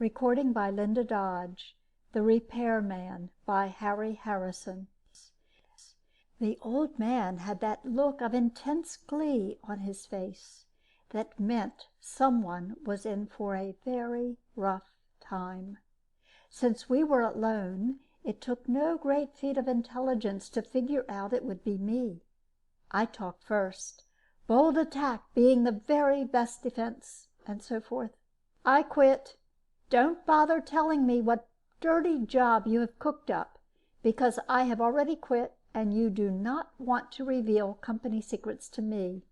Recording by Linda Dodge. The Repairman by Harry Harrison. The old man had that look of intense glee on his face that meant someone was in for a very rough time. Since we were alone, it took no great feat of intelligence to figure out it would be me. I talked first, bold attack being the very best defense, and so forth. I quit. Don't bother telling me what dirty job you have cooked up, because I have already quit, and you do not want to reveal company secrets to me.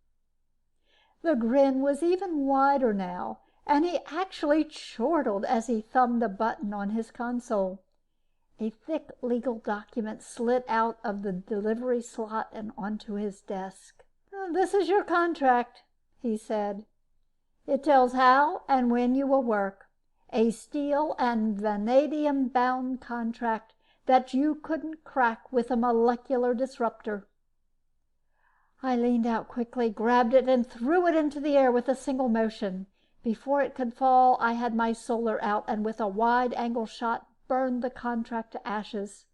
The grin was even wider now, and he actually chortled as he thumbed a button on his console. A thick legal document slid out of the delivery slot and onto his desk. "This is your contract," he said. "It tells how and when you will work. A steel and vanadium-bound contract that you couldn't crack with a molecular disruptor." I leaned out quickly, grabbed it, and threw it into the air with a single motion. Before it could fall, I had my solar out, and with a wide-angle shot, burned the contract to ashes.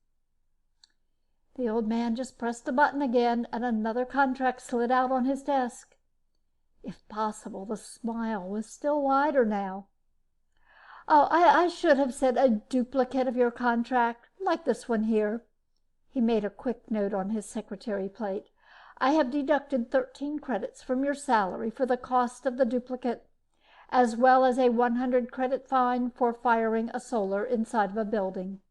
The old man just pressed a button again, and another contract slid out on his desk. If possible, the smile was still wider now. "Oh, I should have said a duplicate of your contract, like this one here." He made a quick note on his secretary plate. "I have deducted 13 credits from your salary for the cost of the duplicate, as well as a 100 credit fine for firing a solar inside of a building."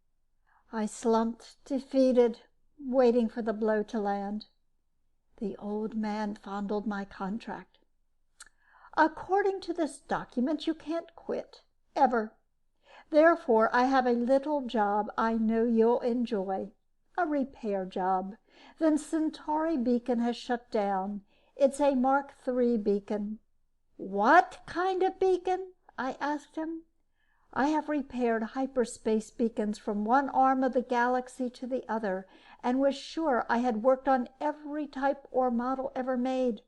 I slumped, defeated, waiting for the blow to land. The old man fondled my contract. "According to this document, you can't quit. Ever. Therefore, I have a little job I know you'll enjoy. A repair job. The Centauri beacon has shut down. It's a Mark III beacon." "What kind of beacon?" I asked him. "I have repaired hyperspace beacons from one arm of the galaxy to the other, and was sure I had worked on every type or model ever made.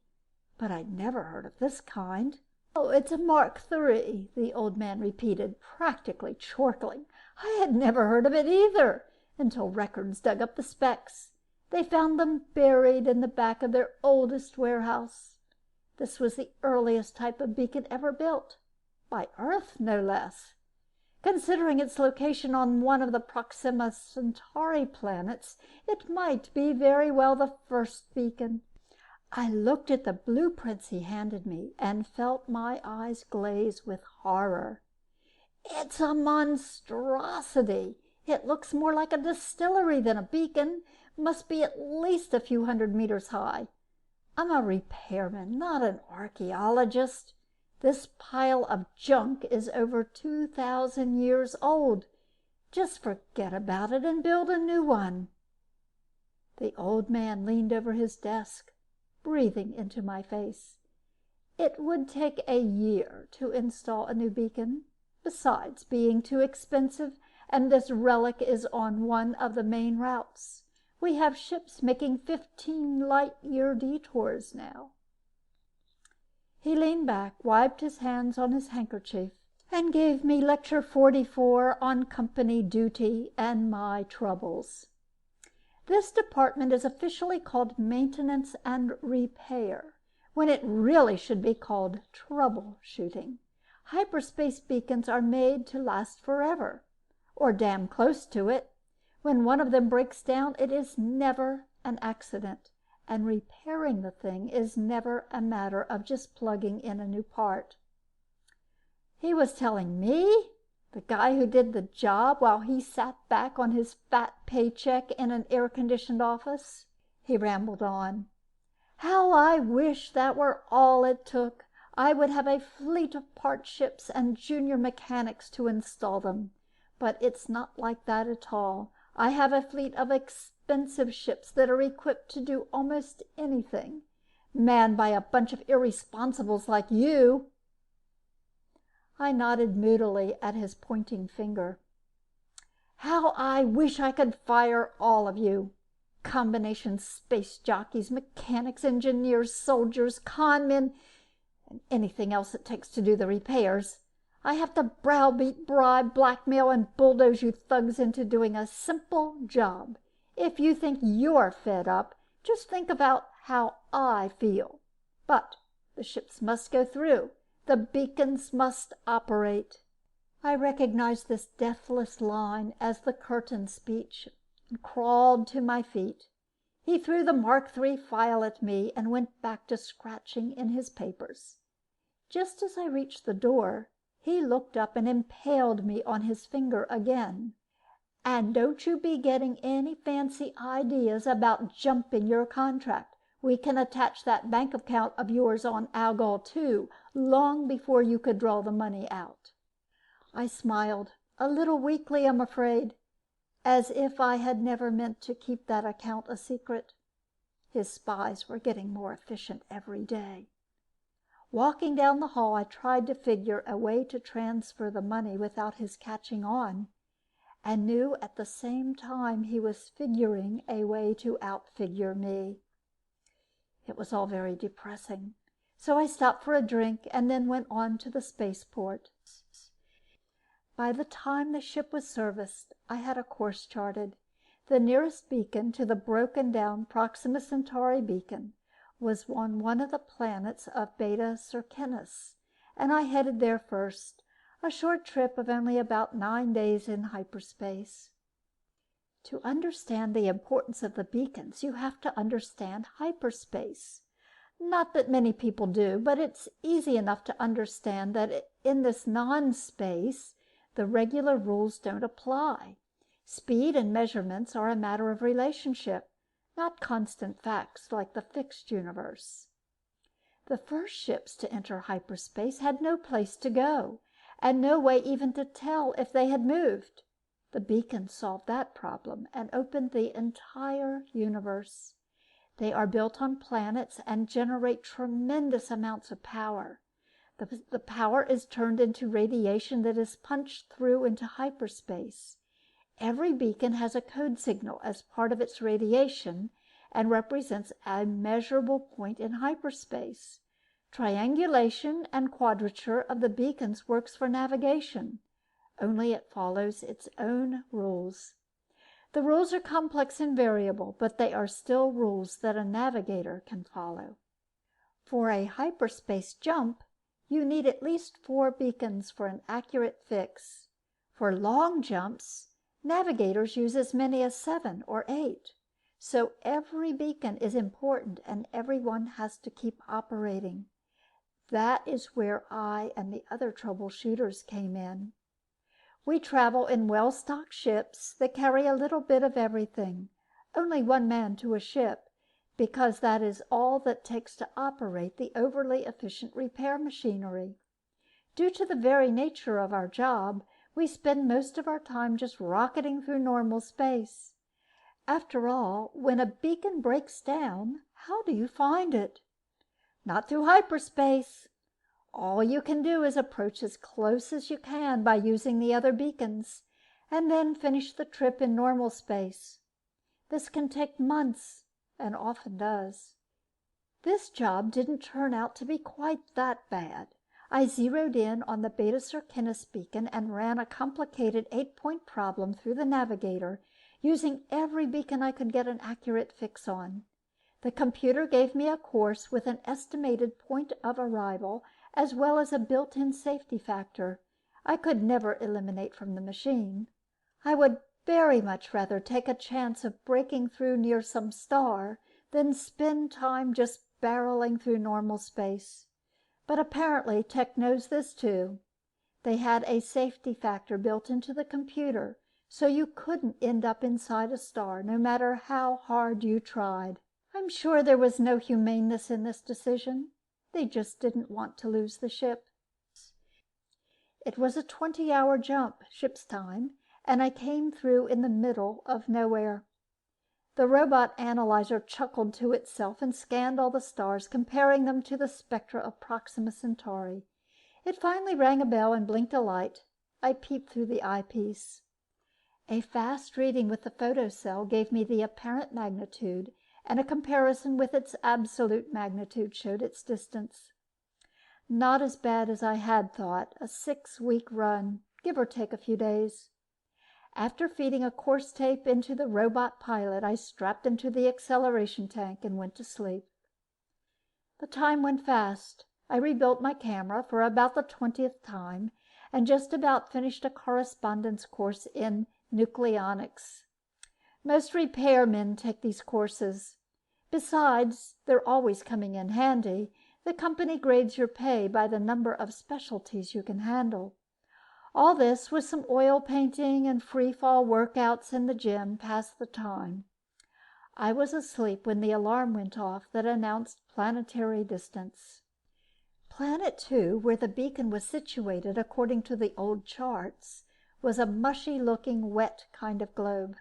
But I'd never heard of this kind." "Oh, it's a Mark III," the old man repeated, practically chortling. "I had never heard of it either, until records dug up the specs. They found them buried in the back of their oldest warehouse. This was the earliest type of beacon ever built, by Earth no less. Considering its location on one of the Proxima Centauri planets, it might be very well the first beacon." I looked at the blueprints he handed me and felt my eyes glaze with horror. "It's a monstrosity. It looks more like a distillery than a beacon. Must be at least a few hundred meters high. I'm a repairman, not an archaeologist. This pile of junk is over 2,000 years old. Just forget about it and build a new one." The old man leaned over his desk, breathing into my face. "It would take a year to install a new beacon, besides being too expensive, and this relic is on one of the main routes. We have ships making 15 light-year detours now." He leaned back, wiped his hands on his handkerchief, and gave me lecture 44 on company duty and my troubles. "This department is officially called Maintenance and Repair, when it really should be called troubleshooting. Hyperspace beacons are made to last forever, or damn close to it. When one of them breaks down, it is never an accident, and repairing the thing is never a matter of just plugging in a new part." He was telling me, the guy who did the job while he sat back on his fat paycheck in an air-conditioned office. He rambled on. "How I wish that were all it took. I would have a fleet of part ships and junior mechanics to install them. But it's not like that at all. I have a fleet of expensive ships that are equipped to do almost anything, manned by a bunch of irresponsibles like you." I nodded moodily at his pointing finger. "How I wish I could fire all of you. Combination space jockeys, mechanics, engineers, soldiers, con men, and anything else it takes to do the repairs. I have to browbeat, bribe, blackmail, and bulldoze you thugs into doing a simple job. If you think you're fed up, just think about how I feel. But the ships must go through. The beacons must operate." I recognized this deathless line as the curtain speech and crawled to my feet. He threw the Mark III file at me and went back to scratching in his papers. Just as I reached the door, he looked up and impaled me on his finger again. "And don't you be getting any fancy ideas about jumping your contract. We can attach that bank account of yours on Algol too, long before you could draw the money out." I smiled, a little weakly, I'm afraid, as if I had never meant to keep that account a secret. His spies were getting more efficient every day. Walking down the hall, I tried to figure a way to transfer the money without his catching on, and knew at the same time he was figuring a way to outfigure me. It was all very depressing, so I stopped for a drink and then went on to the spaceport. By the time the ship was serviced, I had a course charted. The nearest beacon to the broken-down Proxima Centauri beacon was on one of the planets of Beta Circinus, and I headed there first, a short trip of only about 9 days in hyperspace. To understand the importance of the beacons, you have to understand hyperspace. Not that many people do, but it's easy enough to understand that in this non-space, the regular rules don't apply. Speed and measurements are a matter of relationship, not constant facts like the fixed universe. The first ships to enter hyperspace had no place to go, and no way even to tell if they had moved. The beacon solved that problem and opened the entire universe. They are built on planets and generate tremendous amounts of power. The power is turned into radiation that is punched through into hyperspace. Every beacon has a code signal as part of its radiation and represents a measurable point in hyperspace. Triangulation and quadrature of the beacons works for navigation, only it follows its own rules. The rules are complex and variable, but they are still rules that a navigator can follow. For a hyperspace jump, you need at least 4 beacons for an accurate fix. For long jumps, navigators use as many as 7 or 8. So every beacon is important and everyone has to keep operating. That is where I and the other troubleshooters came in. We travel in well-stocked ships that carry a little bit of everything, only 1 man to a ship, because that is all that takes to operate the overly efficient repair machinery. Due to the very nature of our job, we spend most of our time just rocketing through normal space. After all, when a beacon breaks down, how do you find it? Not through hyperspace. All you can do is approach as close as you can by using the other beacons, and then finish the trip in normal space. This can take months, and often does. This job didn't turn out to be quite that bad. I zeroed in on the Beta Circinus beacon and ran a complicated 8-point problem through the navigator, using every beacon I could get an accurate fix on. The computer gave me a course with an estimated point of arrival, as well as a built-in safety factor I could never eliminate from the machine. I would very much rather take a chance of breaking through near some star than spend time just barreling through normal space. But apparently Tech knows this too. They had a safety factor built into the computer, so you couldn't end up inside a star, no matter how hard you tried. I'm sure there was no humaneness in this decision. They just didn't want to lose the ship. It was a 20-hour jump, ship's time, and I came through in the middle of nowhere. The robot analyzer chuckled to itself and scanned all the stars, comparing them to the spectra of Proxima Centauri. It finally rang a bell and blinked a light. I peeped through the eyepiece. A fast reading with the photocell gave me the apparent magnitude, and a comparison with its absolute magnitude showed its distance. Not as bad as I had thought. A 6-week run, give or take a few days. After feeding a course tape into the robot pilot, I strapped into the acceleration tank and went to sleep. The time went fast. I rebuilt my camera for about the 20th time and just about finished a correspondence course in nucleonics. Most repairmen take these courses. Besides, they're always coming in handy. The company grades your pay by the number of specialties you can handle. All this, with some oil painting and free fall workouts in the gym, passed the time. I was asleep when the alarm went off that announced planetary distance. Planet 2, where the beacon was situated according to the old charts, was a mushy-looking, wet kind of globe.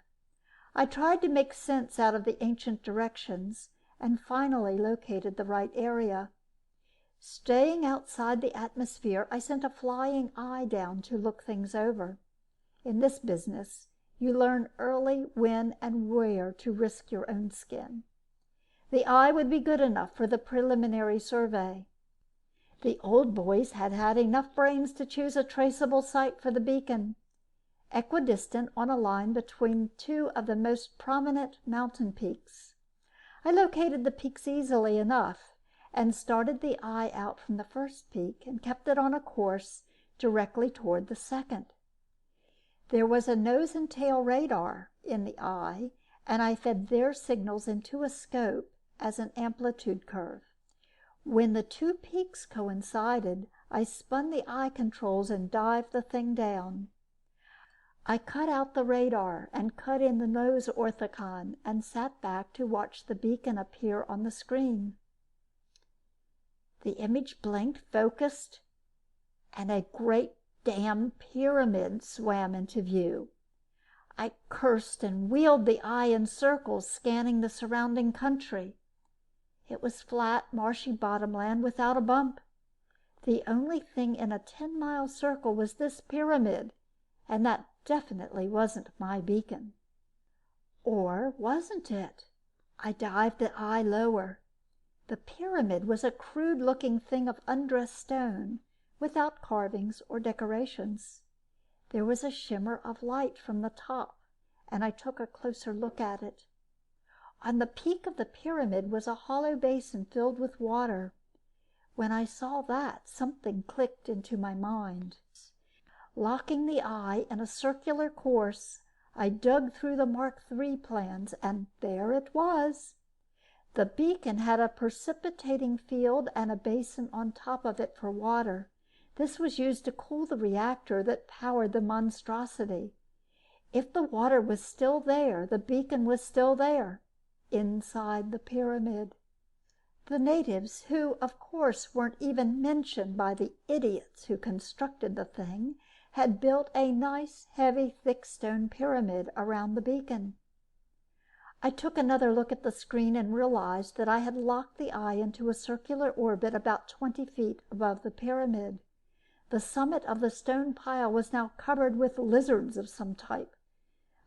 I tried to make sense out of the ancient directions and finally located the right area. Staying outside the atmosphere, I sent a flying eye down to look things over. In this business, you learn early when and where to risk your own skin. The eye would be good enough for the preliminary survey. The old boys had had enough brains to choose a traceable site for the beacon, equidistant on a line between two of the most prominent mountain peaks. I located the peaks easily enough and started the eye out from the first peak and kept it on a course directly toward the second. There was a nose and tail radar in the eye, and I fed their signals into a scope as an amplitude curve. When the two peaks coincided, I spun the eye controls and dived the thing down. I cut out the radar and cut in the nose orthicon and sat back to watch the beacon appear on the screen. The image blinked, focused, and a great damn pyramid swam into view. I cursed and wheeled the eye in circles, scanning the surrounding country. It was flat, marshy bottomland without a bump. The only thing in a 10-mile circle was this pyramid, and that definitely wasn't my beacon. Or wasn't it? I dived the eye lower. The pyramid was a crude-looking thing of undressed stone, without carvings or decorations. There was a shimmer of light from the top, and I took a closer look at it. On the peak of the pyramid was a hollow basin filled with water. When I saw that, something clicked into my mind. Locking the eye in a circular course, I dug through the Mark III plans, and there it was. The beacon had a precipitating field and a basin on top of it for water. This was used to cool the reactor that powered the monstrosity. If the water was still there, the beacon was still there, inside the pyramid. The natives, who of course weren't even mentioned by the idiots who constructed the thing, had built a nice, heavy, thick stone pyramid around the beacon. I took another look at the screen and realized that I had locked the eye into a circular orbit about 20 feet above the pyramid. The summit of the stone pile was now covered with lizards of some type,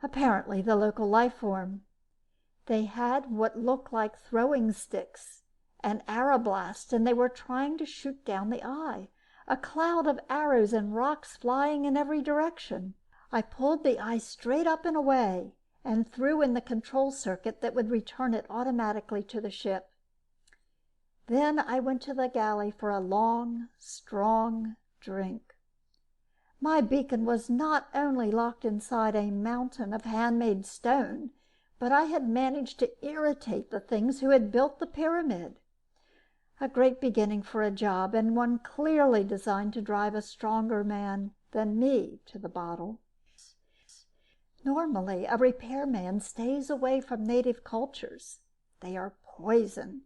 apparently the local life form. They had what looked like throwing sticks and arrow-blasts, and they were trying to shoot down the eye, a cloud of arrows and rocks flying in every direction. I pulled the eye straight up and away, and threw in the control circuit that would return it automatically to the ship. Then I went to the galley for a long, strong drink. My beacon was not only locked inside a mountain of handmade stone, but I had managed to irritate the things who had built the pyramid. A great beginning for a job, and one clearly designed to drive a stronger man than me to the bottle. Normally, a repairman stays away from native cultures. They are poison.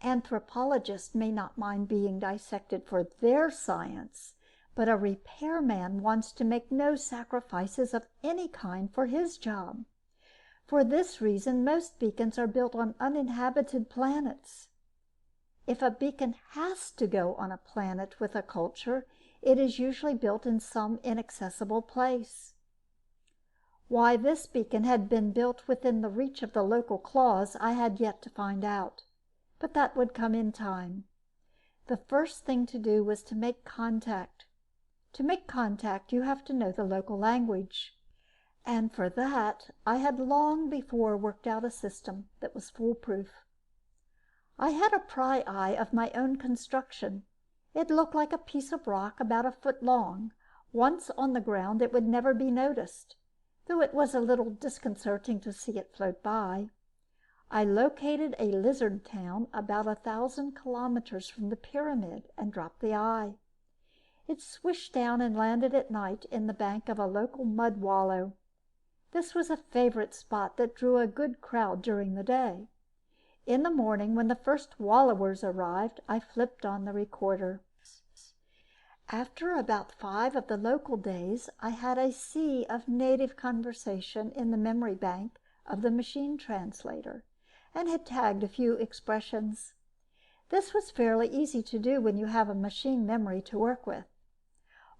Anthropologists may not mind being dissected for their science, but a repairman wants to make no sacrifices of any kind for his job. For this reason, most beacons are built on uninhabited planets. If a beacon has to go on a planet with a culture, it is usually built in some inaccessible place. Why this beacon had been built within the reach of the local claws, I had yet to find out, but that would come in time. The first thing to do was to make contact. To make contact, you have to know the local language. And for that, I had long before worked out a system that was foolproof. I had a pry eye of my own construction. It looked like a piece of rock about a foot long. Once on the ground, it would never be noticed, though it was a little disconcerting to see it float by. I located a lizard town about 1,000 kilometers from the pyramid and dropped the eye. It swished down and landed at night in the bank of a local mud wallow. This was a favorite spot that drew a good crowd during the day. In the morning, when the first wallowers arrived, I flipped on the recorder. After about 5 of the local days, I had a sea of native conversation in the memory bank of the machine translator, and had tagged a few expressions. This was fairly easy to do when you have a machine memory to work with.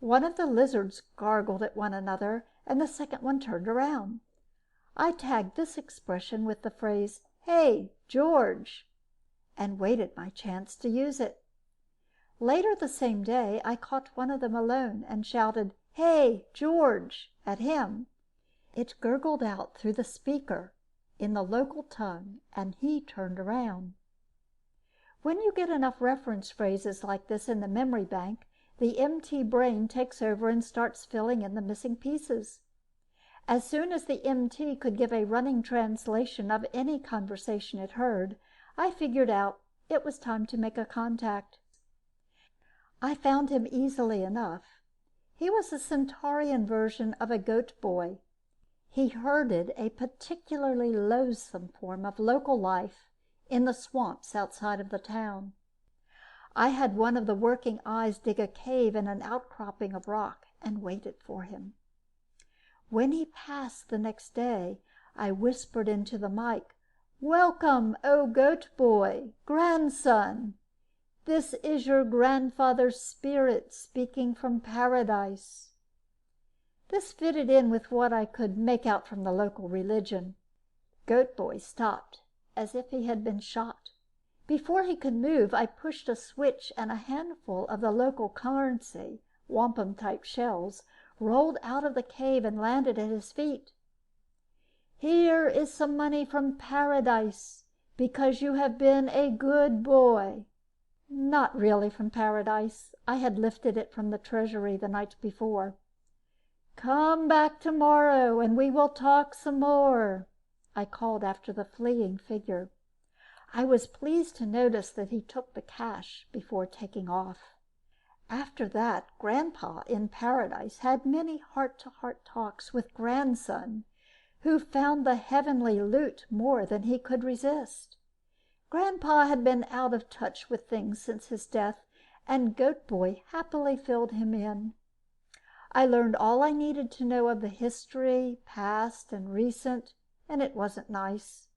One of the lizards gargled at one another, and the second one turned around. I tagged this expression with the phrase, "Hey, George," and waited my chance to use it. Later the same day, I caught one of them alone and shouted, "Hey, George," at him. It gurgled out through the speaker in the local tongue, and he turned around. When you get enough reference phrases like this in the memory bank, the MT brain takes over and starts filling in the missing pieces. As soon as the MT could give a running translation of any conversation it heard, I figured out it was time to make a contact. I found him easily enough. He was a Centaurian version of a goat boy. He herded a particularly loathsome form of local life in the swamps outside of the town. I had one of the working eyes dig a cave in an outcropping of rock and waited for him. When he passed the next day, I whispered into the mic, "Welcome, O goat boy, grandson. This is your grandfather's spirit speaking from paradise." This fitted in with what I could make out from the local religion. Goat boy stopped, as if he had been shot. Before he could move, I pushed a switch, and a handful of the local currency, wampum-type shells, rolled out of the cave and landed at his feet. "Here is some money from paradise, because you have been a good boy." Not really from paradise. I had lifted it from the treasury the night before. "Come back tomorrow, and we will talk some more," I called after the fleeing figure. I was pleased to notice that he took the cash before taking off. After that, Grandpa in paradise had many heart-to-heart talks with grandson, who found the heavenly loot more than he could resist. Grandpa had been out of touch with things since his death, and Goat Boy happily filled him in. I learned all I needed to know of the history, past and recent, and it wasn't nice.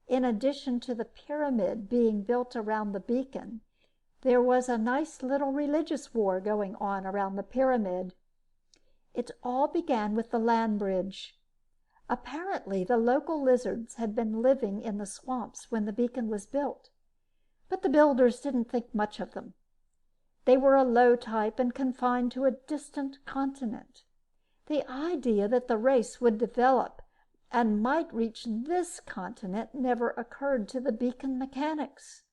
In addition to the pyramid being built around the beacon, there was a nice little religious war going on around the pyramid. It all began with the land bridge. Apparently, the local lizards had been living in the swamps when the beacon was built, but the builders didn't think much of them. They were a low type and confined to a distant continent. The idea that the race would develop and might reach this continent never occurred to the beacon mechanics,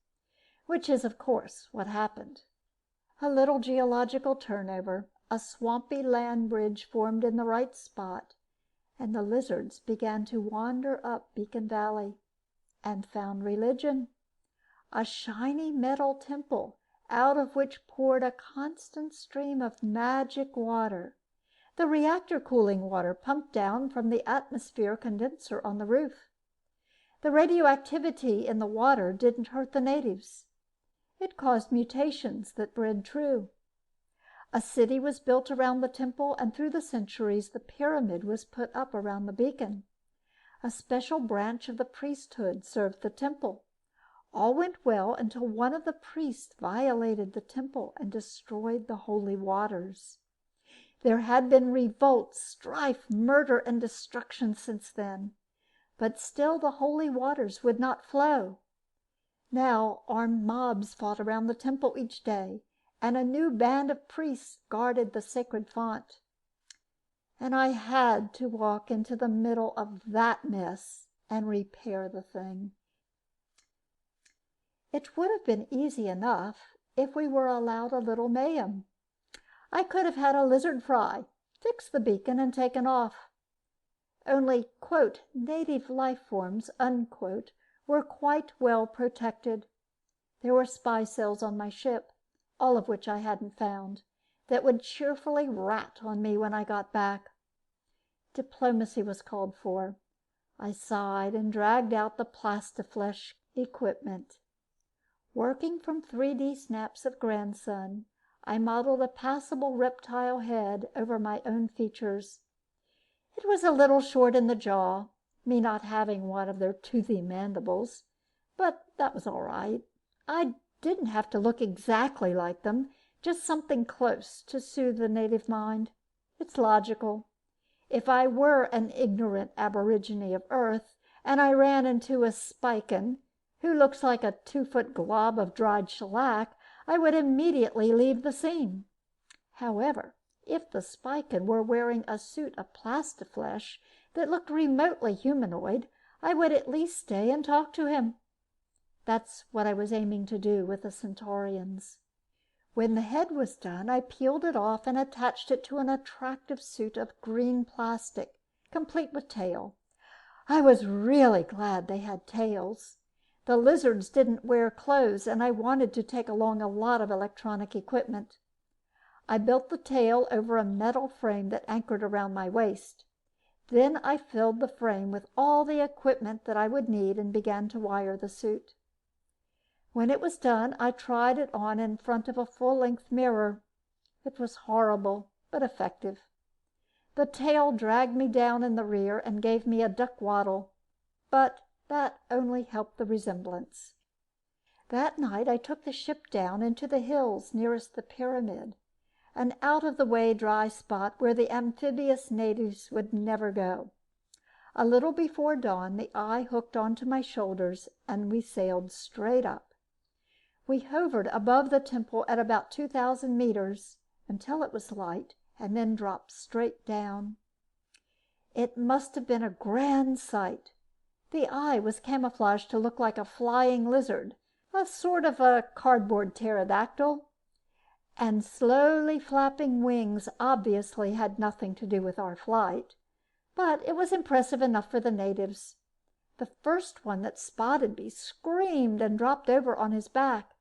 which is, of course, what happened. A little geological turnover, a swampy land bridge formed in the right spot, and the lizards began to wander up Beacon Valley and found religion. A shiny metal temple, out of which poured a constant stream of magic water. The reactor cooling water pumped down from the atmosphere condenser on the roof. The radioactivity in the water didn't hurt the natives. It caused mutations that bred true. A city was built around the temple, and through the centuries, the pyramid was put up around the beacon. A special branch of the priesthood served the temple. All went well until one of the priests violated the temple and destroyed the holy waters. There had been revolts, strife, murder, and destruction since then, but still the holy waters would not flow. Now armed mobs fought around the temple each day, and a new band of priests guarded the sacred font. And I had to walk into the middle of that mess and repair the thing. It would have been easy enough if we were allowed a little mayhem. I could have had a lizard fry, fixed the beacon, and taken off. Only, quote, native life forms, unquote, were quite well protected. There were spy cells on my ship, all of which I hadn't found, that would cheerfully rat on me when I got back. Diplomacy was called for. I sighed and dragged out the plastiflesh equipment. Working from 3D snaps of grandson, I modeled a passable reptile head over my own features. It was a little short in the jaw, me not having one of their toothy mandibles, but that was all right. I didn't have to look exactly like them, just something close to soothe the native mind. It's logical. If I were an ignorant aborigine of Earth, and I ran into a spiken who looks like a 2-foot glob of dried shellac, I would immediately leave the scene. However, if the spiken were wearing a suit of plastiflesh that looked remotely humanoid, I would at least stay and talk to him. That's what I was aiming to do with the Centaurians. When the head was done, I peeled it off and attached it to an attractive suit of green plastic, complete with tail. I was really glad they had tails. The lizards didn't wear clothes, and I wanted to take along a lot of electronic equipment. I built the tail over a metal frame that anchored around my waist. Then I filled the frame with all the equipment that I would need and began to wire the suit. When it was done, I tried it on in front of a full-length mirror. It was horrible, but effective. The tail dragged me down in the rear and gave me a duck waddle, but that only helped the resemblance. That night I took the ship down into the hills nearest the pyramid, an out-of-the-way dry spot where the amphibious natives would never go. A little before dawn, the eye hooked onto my shoulders, and we sailed straight up. We hovered above the temple at about 2,000 meters until it was light, and then dropped straight down. It must have been a grand sight. The eye was camouflaged to look like a flying lizard, a sort of a cardboard pterodactyl, and slowly flapping wings obviously had nothing to do with our flight, but it was impressive enough for the natives. The first one that spotted me screamed and dropped over on his back.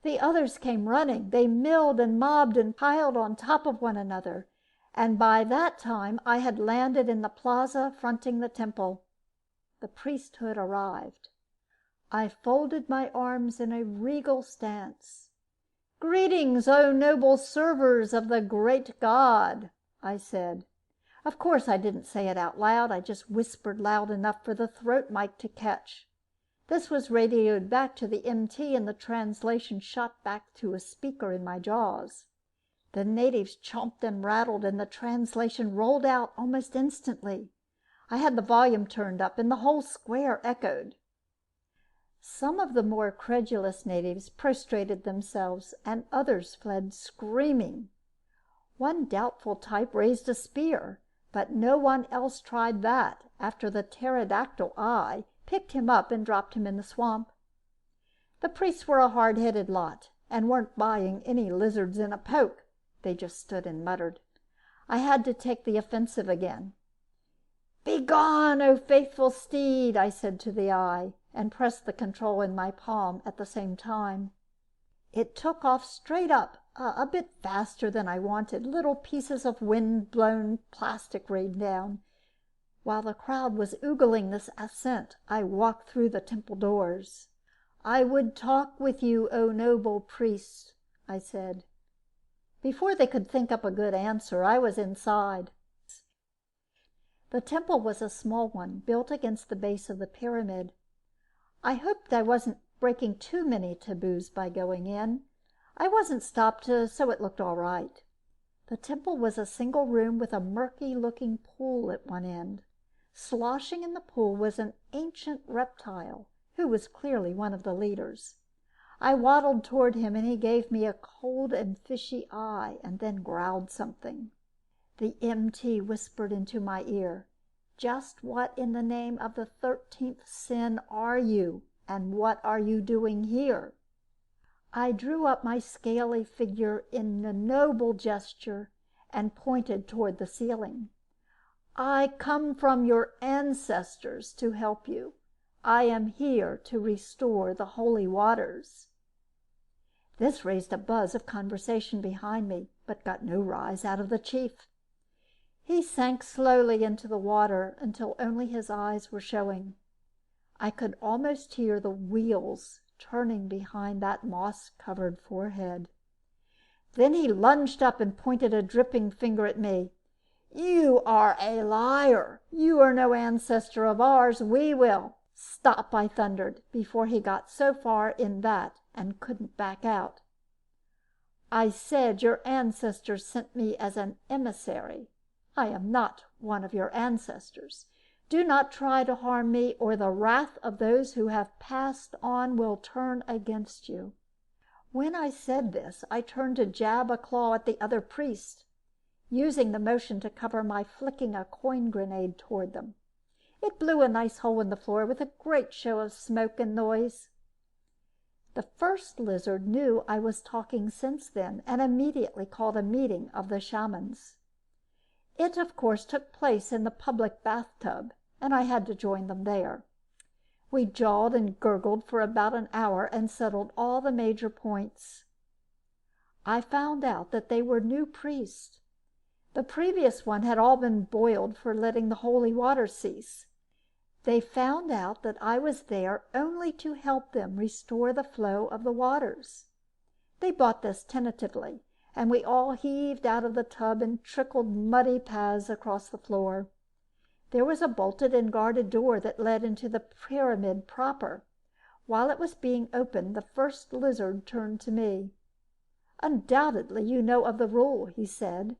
The others came running. They milled and mobbed and piled on top of one another, and by that time I had landed in the plaza fronting the temple. The priesthood arrived. I folded my arms in a regal stance. "Greetings, O noble servers of the great God," I said. Of course, I didn't say it out loud. I just whispered loud enough for the throat mic to catch. This was radioed back to the MT, and the translation shot back to a speaker in my jaws. The natives chomped and rattled, and the translation rolled out almost instantly. I had the volume turned up, and the whole square echoed. Some of the more credulous natives prostrated themselves, and others fled screaming. One doubtful type raised a spear, but no one else tried that after the pterodactyl eye picked him up and dropped him in the swamp. The priests were a hard-headed lot, and weren't buying any lizards in a poke. They just stood and muttered. I had to take the offensive again. "Begone, O faithful steed," I said to the eye, and pressed the control in my palm at the same time. It took off straight up, a bit faster than I wanted. Little pieces of wind-blown plastic rained down. While the crowd was oogling this ascent, I walked through the temple doors. "I would talk with you, O noble priests," I said. Before they could think up a good answer, I was inside. The temple was a small one, built against the base of the pyramid. I hoped I wasn't breaking too many taboos by going in. I wasn't stopped, so it looked all right. The temple was a single room with a murky-looking pool at one end. Sloshing in the pool was an ancient reptile who was clearly one of the leaders. I waddled toward him, and he gave me a cold and fishy eye, and then growled something. The MT whispered into my ear, "Just what in the name of the 13th sin are you, and what are you doing here?" I drew up my scaly figure in a noble gesture and pointed toward the ceiling. "I come from your ancestors to help you. I am here to restore the holy waters." This raised a buzz of conversation behind me, but got no rise out of the chief. He sank slowly into the water until only his eyes were showing. I could almost hear the wheels turning behind that moss-covered forehead. Then he lunged up and pointed a dripping finger at me. "You are a liar. You are no ancestor of ours. We will—" "Stop!" I thundered, before he got so far in that and couldn't back out. "I said your ancestors sent me as an emissary. I am not one of your ancestors. Do not try to harm me, or the wrath of those who have passed on will turn against you." When I said this, I turned to jab a claw at the other priest, using the motion to cover my flicking a coin grenade toward them. It blew a nice hole in the floor with a great show of smoke and noise. The first lizard knew I was talking sense then, and immediately called a meeting of the shamans. It, of course, took place in the public bathtub, and I had to join them there. We jawed and gurgled for about an hour and settled all the major points. I found out that they were new priests. The previous one had all been boiled for letting the holy water cease. They found out that I was there only to help them restore the flow of the waters. They bought this tentatively, and we all heaved out of the tub and trickled muddy paths across the floor. There was a bolted and guarded door that led into the pyramid proper. While it was being opened, the first lizard turned to me. "Undoubtedly you know of the rule," he said.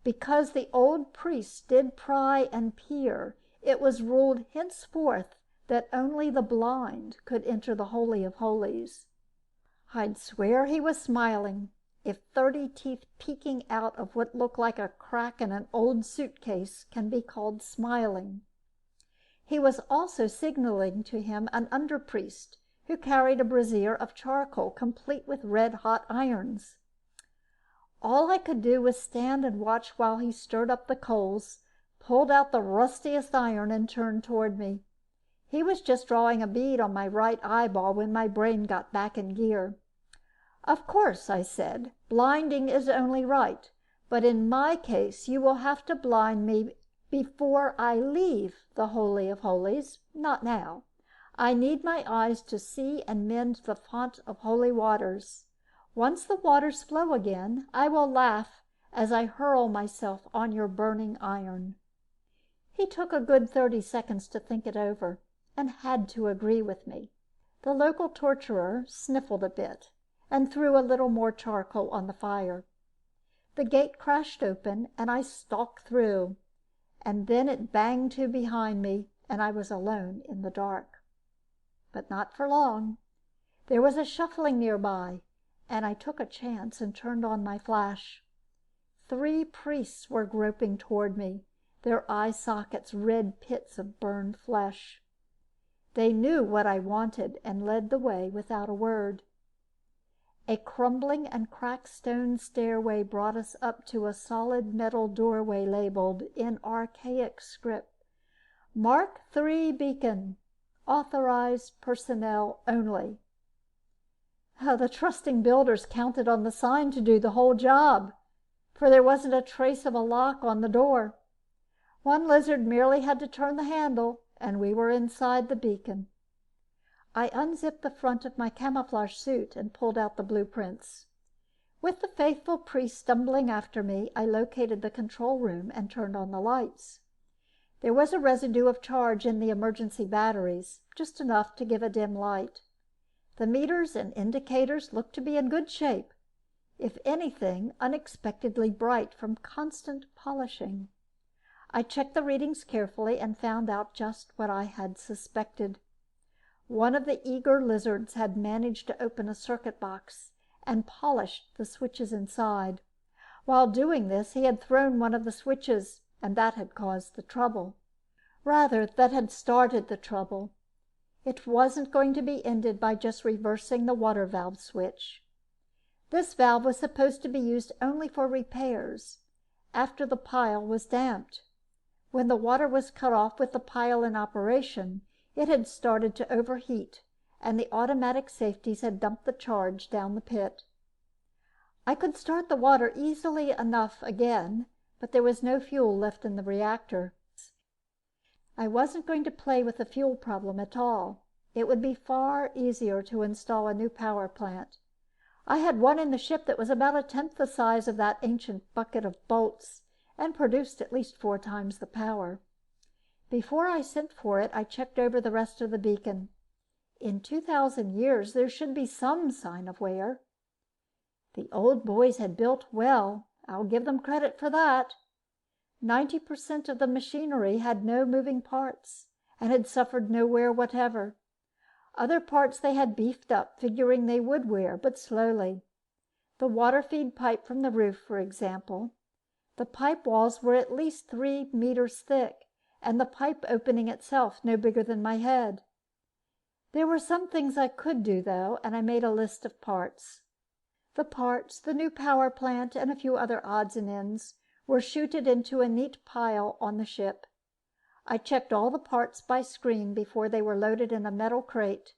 "Because the old priests did pry and peer, it was ruled henceforth that only the blind could enter the Holy of Holies." I'd swear he was smiling, if 30 teeth peeking out of what looked like a crack in an old suitcase can be called smiling. He was also signaling to him an underpriest who carried a brazier of charcoal complete with red-hot irons. All I could do was stand and watch while he stirred up the coals, pulled out the rustiest iron, and turned toward me. He was just drawing a bead on my right eyeball when my brain got back in gear. "Of course," I said, "blinding is only right, but in my case you will have to blind me before I leave the Holy of Holies, not now. I need my eyes to see and mend the font of holy waters. Once the waters flow again, I will laugh as I hurl myself on your burning iron." He took a good 30 seconds to think it over, and had to agree with me. The local torturer sniffled a bit and threw a little more charcoal on the fire. The gate crashed open, and I stalked through, and then it banged to behind me, and I was alone in the dark. But not for long. There was a shuffling nearby, and I took a chance and turned on my flash. 3 priests were groping toward me, their eye sockets red pits of burned flesh. They knew what I wanted and led the way without a word. A crumbling and cracked stone stairway brought us up to a solid metal doorway labeled in archaic script, "Mark 3 Beacon. Authorized personnel only." The trusting builders counted on the sign to do the whole job, for there wasn't a trace of a lock on the door. One lizard merely had to turn the handle, and we were inside the beacon. I unzipped the front of my camouflage suit and pulled out the blueprints. With the faithful priest stumbling after me, I located the control room and turned on the lights. There was a residue of charge in the emergency batteries, just enough to give a dim light. The meters and indicators looked to be in good shape, if anything, unexpectedly bright from constant polishing. I checked the readings carefully and found out just what I had suspected. One of the eager lizards had managed to open a circuit box and polished the switches inside. While doing this, he had thrown one of the switches, and that had caused the trouble. Rather, that had started the trouble. It wasn't going to be ended by just reversing the water valve switch. This valve was supposed to be used only for repairs after the pile was damped. When the water was cut off with the pile in operation, it had started to overheat, and the automatic safeties had dumped the charge down the pit. I could start the water easily enough again, but there was no fuel left in the reactor. I wasn't going to play with the fuel problem at all. It would be far easier to install a new power plant. I had one in the ship that was about a tenth the size of that ancient bucket of bolts and produced at least 4 times the power. Before I sent for it, I checked over the rest of the beacon. In 2,000 years, there should be some sign of wear. The old boys had built well. I'll give them credit for that. 90% of the machinery had no moving parts and had suffered no wear whatever. Other parts they had beefed up, figuring they would wear, but slowly. The water feed pipe from the roof, for example. The pipe walls were at least 3 meters thick, and the pipe opening itself no bigger than my head. There were some things I could do, though, and I made a list of parts. The parts, the new power plant, and a few other odds and ends were chuted into a neat pile on the ship. I checked all the parts by screen before they were loaded in a metal crate.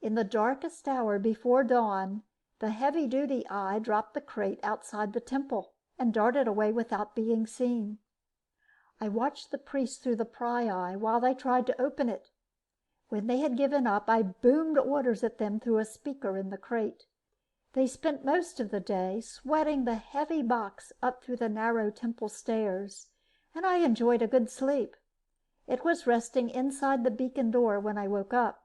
In the darkest hour before dawn, the heavy-duty eye dropped the crate outside the temple and darted away without being seen. I watched the priests through the pry eye while they tried to open it. When they had given up, I boomed orders at them through a speaker in the crate. They spent most of the day sweating the heavy box up through the narrow temple stairs, and I enjoyed a good sleep. It was resting inside the beacon door when I woke up.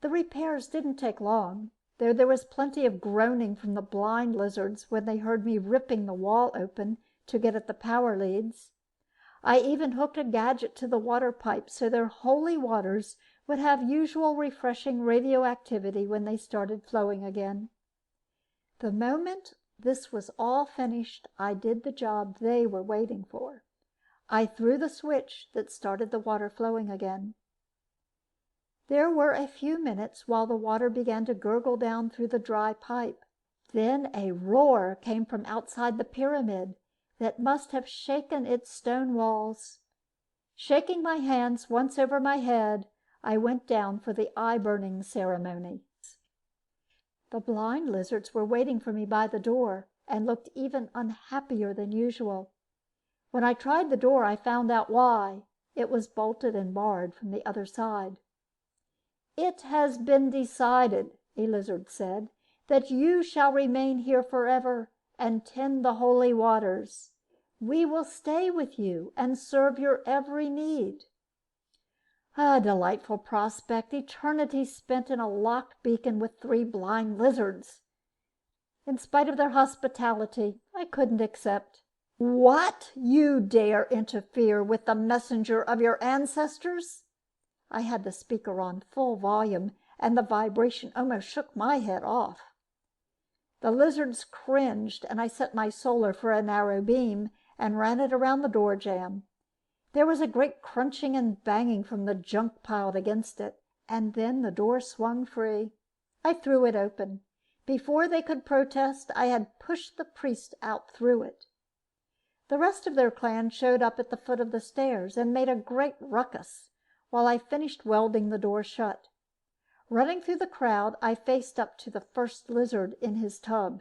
The repairs didn't take long, though there was plenty of groaning from the blind lizards when they heard me ripping the wall open to get at the power leads. I even hooked a gadget to the water pipe so their holy waters would have usual refreshing radioactivity when they started flowing again. The moment this was all finished, I did the job they were waiting for. I threw the switch that started the water flowing again. There were a few minutes while the water began to gurgle down through the dry pipe. Then a roar came from outside the pyramid that must have shaken its stone walls. Shaking my hands once over my head, I went down for the eye-burning ceremony. The blind lizards were waiting for me by the door and looked even unhappier than usual. When I tried the door, I found out why. It was bolted and barred from the other side. "It has been decided," a lizard said, "that you shall remain here forever and tend the holy waters. We will stay with you and serve your every need." A delightful prospect, eternity spent in a locked beacon with 3 blind lizards. In spite of their hospitality, I couldn't accept. "What? You dare interfere with the messenger of your ancestors?" I had the speaker on full volume, and the vibration almost shook my head off. The lizards cringed, and I set my solar for a narrow beam and ran it around the door jamb. There was a great crunching and banging from the junk piled against it, and then the door swung free. I threw it open. Before they could protest, I had pushed the priest out through it. The rest of their clan showed up at the foot of the stairs and made a great ruckus while I finished welding the door shut. Running through the crowd, I faced up to the first lizard in his tub.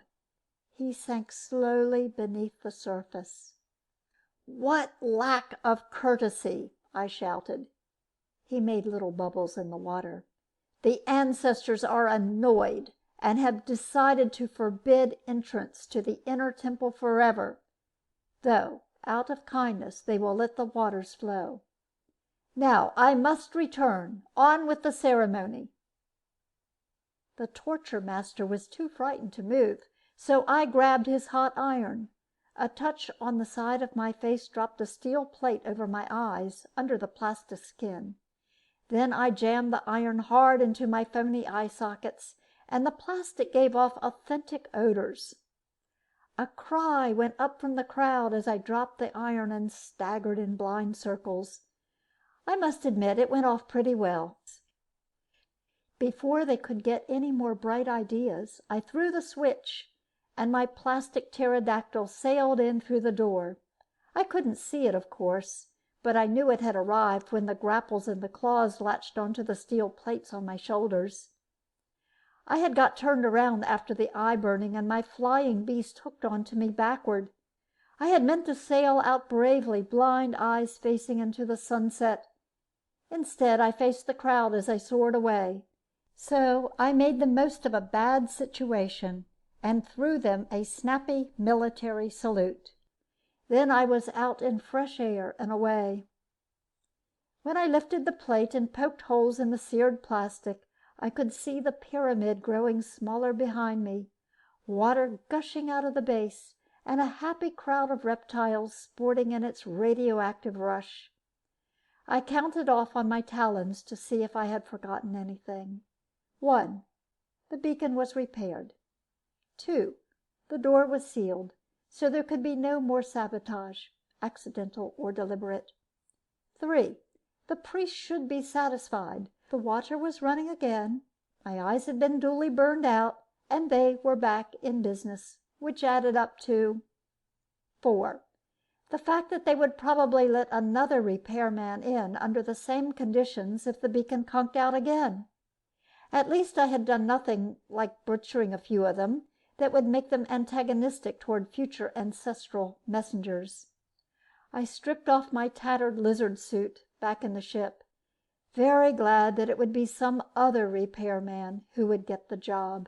He sank slowly beneath the surface. "What lack of courtesy!" I shouted. He made little bubbles in the water. "The ancestors are annoyed and have decided to forbid entrance to the inner temple forever, though out of kindness they will let the waters flow. Now I must return. On with the ceremony." The torture master was too frightened to move, so I grabbed his hot iron. A touch on the side of my face dropped a steel plate over my eyes, under the plastic skin. Then I jammed the iron hard into my phony eye sockets, and the plastic gave off authentic odors. A cry went up from the crowd as I dropped the iron and staggered in blind circles. I must admit it went off pretty well. Before they could get any more bright ideas, I threw the switch, and my plastic pterodactyl sailed in through the door. I couldn't see it, of course, but I knew it had arrived when the grapples in the claws latched onto the steel plates on my shoulders. I had got turned around after the eye burning, and my flying beast hooked onto me backward. I had meant to sail out bravely, blind eyes facing into the sunset. Instead, I faced the crowd as I soared away. So I made the most of a bad situation and threw them a snappy military salute. Then I was out in fresh air and away. When I lifted the plate and poked holes in the seared plastic, I could see the pyramid growing smaller behind me, water gushing out of the base, and a happy crowd of reptiles sporting in its radioactive rush. I counted off on my talons to see if I had forgotten anything. 1. The beacon was repaired. 2. The door was sealed, so there could be no more sabotage, accidental or deliberate. 3. The priest should be satisfied. The water was running again, my eyes had been duly burned out, and they were back in business, which added up to 4. The fact that they would probably let another repairman in under the same conditions if the beacon conked out again. At least I had done nothing like butchering a few of them that would make them antagonistic toward future ancestral messengers. I stripped off my tattered lizard suit back in the ship, very glad that it would be some other repairman who would get the job.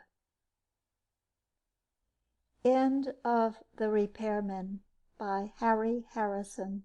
End of The Repairman by Harry Harrison.